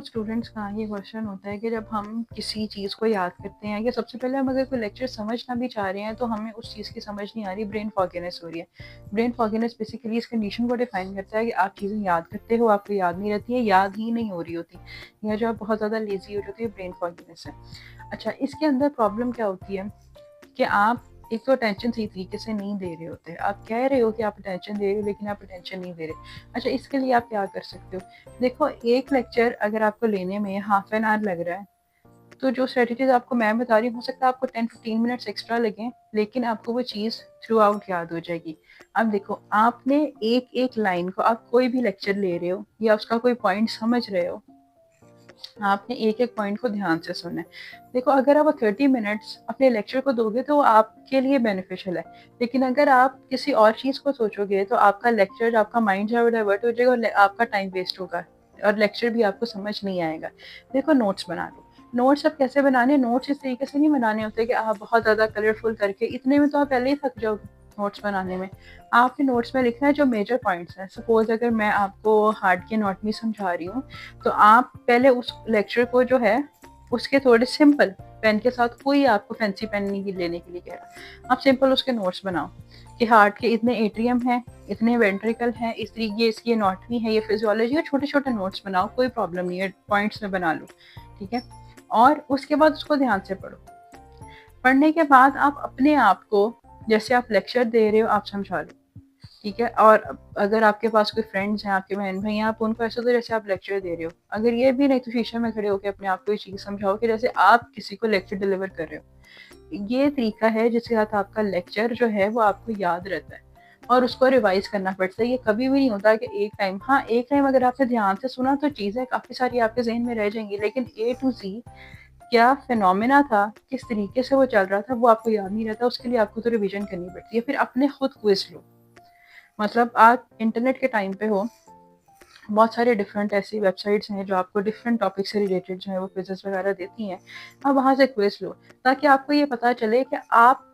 کچھ اسٹوڈنٹس کا یہ کوشچن ہوتا ہے کہ جب ہم کسی چیز کو یاد کرتے ہیں یا سب سے پہلے ہم اگر کوئی لیکچر سمجھنا بھی چاہ رہے ہیں تو ہمیں اس چیز کی سمجھ نہیں آ رہی، برین فاگینس ہو رہی ہے. برین فاگینس بیسیکلی اس کنڈیشن کو ڈیفائن کرتا ہے کہ آپ چیزیں یاد کرتے ہو، آپ کو یاد نہیں رہتی ہیں، یاد ہی نہیں ہو رہی ہوتی، یا جو آپ بہت زیادہ لیزی ہو جاتی ہے، برین فاگینس ہے. اچھا، اس کے اندر پرابلم کیا ہوتی ہے کہ آپ ایک تو اٹینشن صحیح طریقے سے نہیں دے رہے ہوتے. آپ کہہ رہے ہو کہ آپ اٹینشن دے رہے ہو لیکن آپ اٹینشن نہیں دے رہے. اچھا، اس کے لیے آپ کیا کر سکتے ہو؟ دیکھو، ایک لیکچر اگر آپ کو لینے میں ہاف این آور لگ رہا ہے تو جو اسٹریٹجیز آپ کو میں بتا رہی ہوں، ہو سکتا ہے آپ کو 10-15 منٹس ایکسٹرا لگیں لیکن آپ کو وہ چیز تھرو آؤٹ یاد ہو جائے گی. اب دیکھو، آپ نے ایک ایک لائن کو، آپ کوئی بھی لیکچر لے رہے ہو یا اس کا کوئی پوائنٹ سمجھ رہے ہو، آپ نے ایک ایک پوائنٹ کو دھیان سے سننا ہے. دیکھو، اگر آپ 30 منٹس اپنے لیکچر کو دو گے تو وہ آپ کے لیے بینیفیشل ہے، لیکن اگر آپ کسی اور چیز کو سوچو گے تو آپ کا لیکچر، آپ کا مائنڈ جو ہے وہ ڈائیورٹ ہو جائے گا اور آپ کا ٹائم ویسٹ ہوگا اور لیکچر بھی آپ کو سمجھ نہیں آئے گا. دیکھو، نوٹس بنا لو. نوٹس اب کیسے بنانے؟ نوٹس اس طریقے سے نہیں بنانے ہوتے کہ آپ بہت زیادہ کلرفل کر کے، اتنے میں تو آپ پہلے ہی تھک جاؤ گے نوٹس بنانے میں. آپ کے نوٹس میں لکھنا ہے جو میجر پوائنٹس ہیں. سپوز اگر میں آپ کو ہارٹ کی اناٹمی سمجھا رہی ہوں تو آپ پہلے اس لیکچر کو جو ہے اس کے تھوڑے سمپل پین کے ساتھ، کوئی آپ کو فینسی پین نہیں لینے کے لیے کہہ رہا، آپ سمپل اس کے نوٹس بناؤ کہ ہارٹ کے اتنے ایٹریم ہیں، اتنے وینٹریکل ہیں، اس طریقے اس کی اناٹمی ہے، یہ فزیولوجی ہے. چھوٹے چھوٹے نوٹس بناؤ، کوئی پرابلم نہیں ہے، پوائنٹس میں بنا لو، ٹھیک ہے. اور اس کے بعد اس کو دھیان سے پڑھو. پڑھنے کے بعد آپ اپنے آپ کو، جیسے آپ لیکچر دے رہے ہو، آپ سمجھا لو، ٹھیک ہے. اور اگر آپ کے پاس کوئی فرینڈس ہیں، آپ کے بہن بھائی ہیں، آپ ان کو ایسا تو جیسے آپ لیکچر دے رہے ہو. اگر یہ بھی نہیں تو شیشے میں کھڑے ہو کے اپنے آپ کو یہ چیز سمجھاؤ کہ جیسے آپ کسی کو لیکچر ڈلیور کر رہے ہو. یہ طریقہ ہے جس کے ساتھ آپ کا لیکچر جو ہے وہ آپ کو یاد رہتا ہے اور اس کو ریوائز کرنا پڑتا ہے. یہ کبھی بھی نہیں ہوتا کہ ایک ٹائم اگر آپ نے دھیان سے سنا تو چیزیں کافی ساری آپ کے ذہن میں رہ جائیں گی، لیکن A to Z کیا فینومینا تھا، کس طریقے سے وہ چل رہا تھا، وہ آپ کو یاد نہیں رہتا. اس کے لیے آپ کو تو ریویژن کرنی پڑتی ہے. پھر اپنے خود کوئز لو. مطلب آپ انٹرنیٹ کے ٹائم پہ ہو، بہت سارے ڈفرینٹ ایسی ویب سائٹس ہیں جو آپ کو ڈفرینٹ ٹاپک سے ریلیٹڈ جو ہے وہ کوئزز وغیرہ دیتی ہیں. آپ وہاں سے کوئز لو تاکہ آپ کو یہ پتا چلے کہ آپ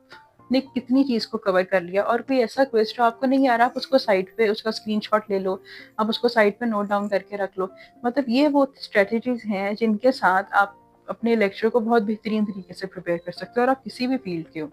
نے کتنی چیز کو کور کر لیا. اور کوئی ایسا کوئز جو آپ کو نہیں آ رہا، آپ اس کو سائٹ پہ اس کا اسکرین شاٹ لے لو، آپ اس کو سائٹ پہ نوٹ ڈاؤن کر کے رکھ لو. مطلب یہ وہ اسٹریٹجیز ہیں جن کے ساتھ آپ اپنے لیکچر کو بہت بہترین طریقے سے پریپیئر کر سکتے ہو، اور آپ کسی بھی فیلڈ کے ہو.